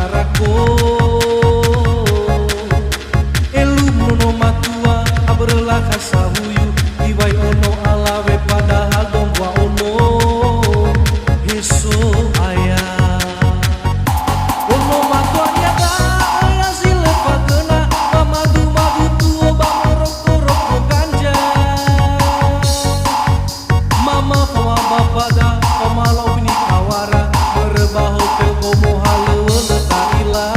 Narako. Elum nono matua aberlah kasahuyu Iwai ono alawe padahal domba ono. Heso ayah ono matua niaga ayah silepa kena mamadu tuo bang roko ganja. Mama pawa bapada pamalau ini kawara berebah hotel komo halu letaila.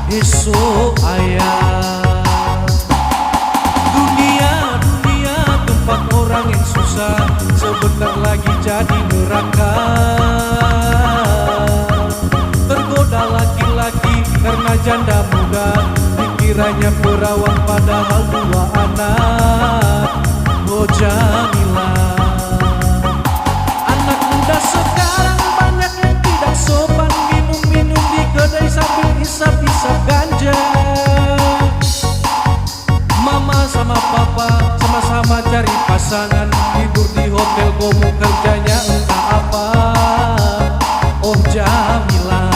Heso ayah dunia tempat orang yang susah sebentar lagi jadi neraka. Tergoda laki-laki karena janda muda dikiranya perawan padahal dua anak. Oh Jamila, anak muda sekarang banyak yang tidak sopan, minum-minum di kedai sambil isap-isap ganja. Mama sama papa sama-sama cari pasangan, tidur di hotel komo kerjanya entah apa. Oh Jamila,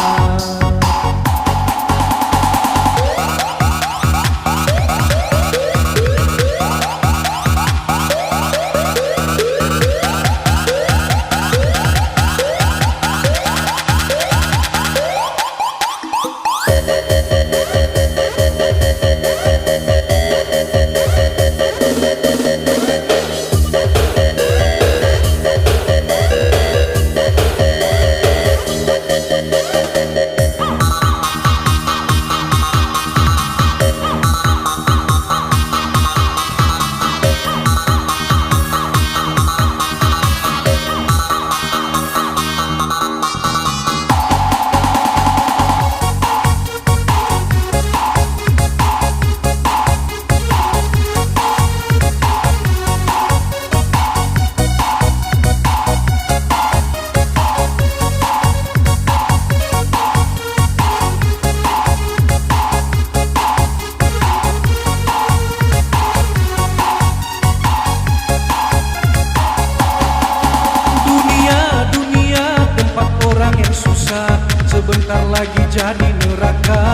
sebentar lagi jadi neraka.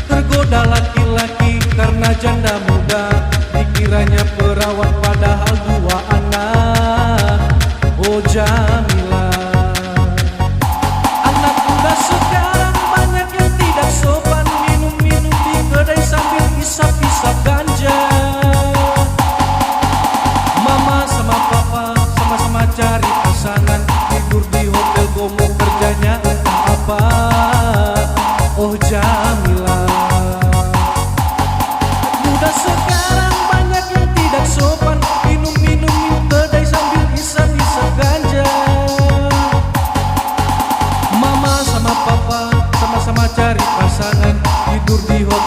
Tergoda laki-laki karena janda muda dikiranya perawan padahal dua anak. Oh Jamila, anak muda sekarang banyak yang tidak sopan, minum-minum di kedai sambil isap-isap ganja. Mama sama papa sama-sama cari pasangan, tidur di hotel komo kerjanya entah apa. Oh Jamila, muda sekarang banyak yang tidak sopan, minum-minum di kedai sambil isap-isap ganja. Mama sama papa sama-sama cari pasangan, tidur di hotel